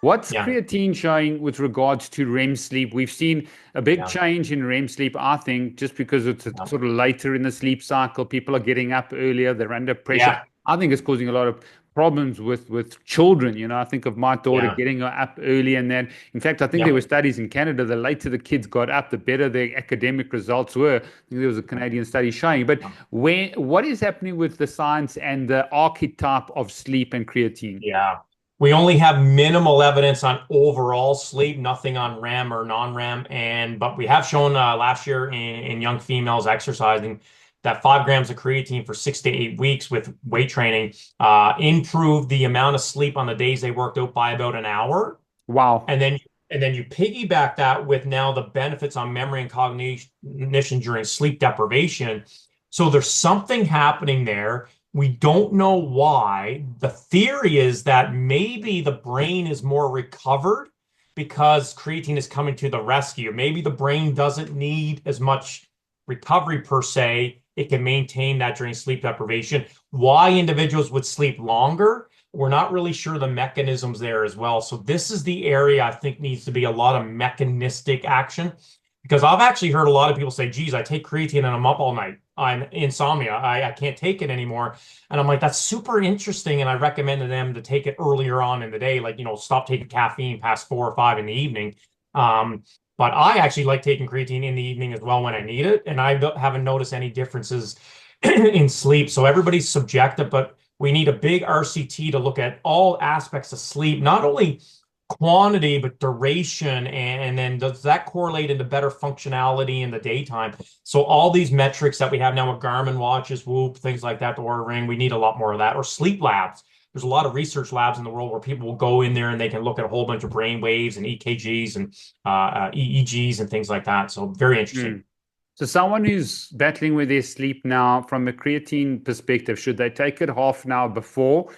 What's Yeah, creatine showing with regards to REM sleep? We've seen a big yeah, change in REM sleep, I think, just because it's yeah, sort of later in the sleep cycle. People are getting up earlier, they're under pressure. yeah, I think it's causing a lot of problems with children. I think of my daughter yeah, getting her up early, and then, in fact, I think there yeah. were studies in Canada, the later the kids got up, the better their academic results were. I think there was a Canadian study showing. But what is happening with the science and the archetype of sleep and creatine? Yeah. We only have minimal evidence on overall sleep, nothing on REM or non-REM. But we have shown last year in young females exercising that 5 grams of creatine for 6 to 8 weeks with weight training improved the amount of sleep on the days they worked out by about an hour. Wow. And then you piggyback that with now the benefits on memory and cognition during sleep deprivation. So there's something happening there. We don't know why. The theory is that maybe the brain is more recovered because creatine is coming to the rescue. Maybe the brain doesn't need as much recovery per se. It can maintain that during sleep deprivation. Why individuals would sleep longer? We're not really sure the mechanisms there as well. So this is the area I think needs to be a lot of mechanistic action because I've actually heard a lot of people say, geez, I take creatine and I'm up all night. I'm insomnia. I can't take it anymore. And I'm like, that's super interesting. And I recommended them to take it earlier on in the day, like, stop taking caffeine past 4 or 5 in the evening. Um, but I actually like taking creatine in the evening as well when I need it. And I haven't noticed any differences in sleep. So everybody's subjective, but we need a big RCT to look at all aspects of sleep, not only quantity, but duration. And then does that correlate into better functionality in the daytime? So all these metrics that we have now with Garmin watches, Whoop, things like that, the Oura Ring, we need a lot more of that. Or sleep labs. There's a lot of research labs in the world where people will go in there and they can look at a whole bunch of brain waves and EKGs and EEGs and things like that. So very interesting. Mm. So someone who's battling with their sleep now, from a creatine perspective, should they take it half an hour before?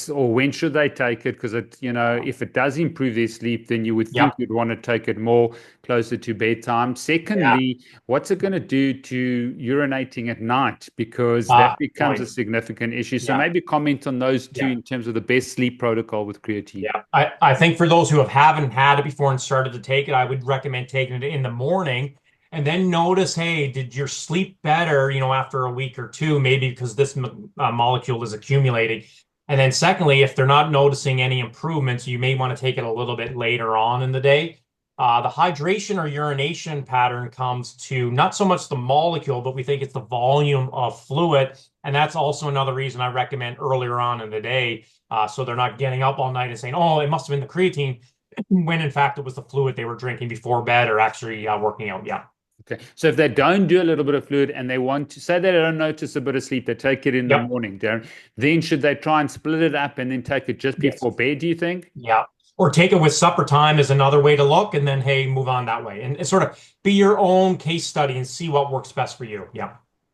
Or when should they take it? Because if it does improve their sleep, then you would think Yeah. you'd want to take it more closer to bedtime. Yeah. Secondly, what's it going to do to urinating at night? Because that becomes a Point. significant issue. So Yeah. maybe comment on those two Yeah. in terms of the best sleep protocol with creatine. Yeah, I think for those who haven't had it before and started to take it, I would recommend taking it in the morning and then notice, hey, did your sleep better, after a week or two, maybe because this molecule is accumulating. And then secondly, if they're not noticing any improvements, you may want to take it a little bit later on in the day. The hydration or urination pattern comes to not so much the molecule, but we think it's the volume of fluid. And that's also another reason I recommend earlier on in the day. So they're not getting up all night and saying, oh, it must have been the creatine, when in fact it was the fluid they were drinking before bed or actually working out. Yeah. Okay. So if they don't do a little bit of fluid and they want to say they don't notice a bit of sleep, they take it in the Yep. morning, Darren, then should they try and split it up and then take it just Yes. before bed, do you think? Yeah. Or take it with supper time is another way to look, and then hey, move on that way, and sort of be your own case study and see what works best for you. Yeah.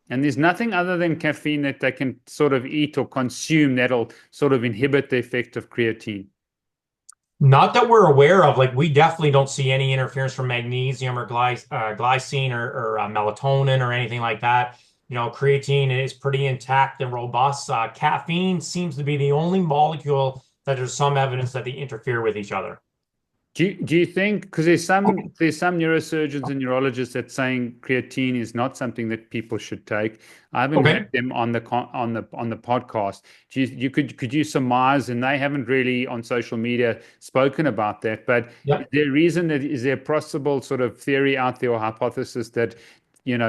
And there's nothing other than caffeine that they can sort of eat or consume that'll sort of inhibit the effect of creatine. Not that we're aware of. Like we definitely don't see any interference from magnesium or glycine or melatonin or anything like that. Creatine is pretty intact and robust. Caffeine seems to be the only molecule that there's some evidence that they interfere with each other. Do you think, because there's some neurosurgeons and neurologists that saying creatine is not something that people should take. I haven't Okay. had them on the podcast. Could you surmise, and they haven't really on social media spoken about that, but is Yep. there a reason that is there a possible sort of theory out there or hypothesis that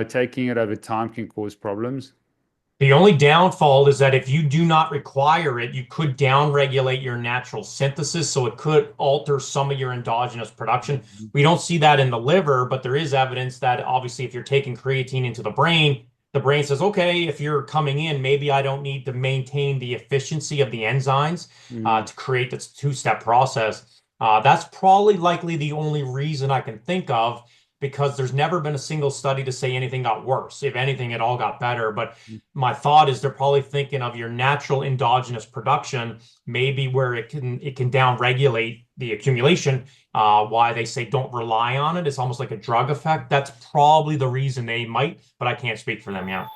taking it over time can cause problems? The only downfall is that if you do not require it, you could downregulate your natural synthesis, so it could alter some of your endogenous production. We don't see that in the liver, but there is evidence that obviously if you're taking creatine into the brain says, okay, if you're coming in, maybe I don't need to maintain the efficiency of the enzymes Mm. to create this two-step process. That's probably likely the only reason I can think of because there's never been a single study to say anything got worse. If anything, it all got better. But my thought is they're probably thinking of your natural endogenous production, maybe where it can down regulate the accumulation. Why they say don't rely on it. It's almost like a drug effect. That's probably the reason they might, but I can't speak for them. Yeah.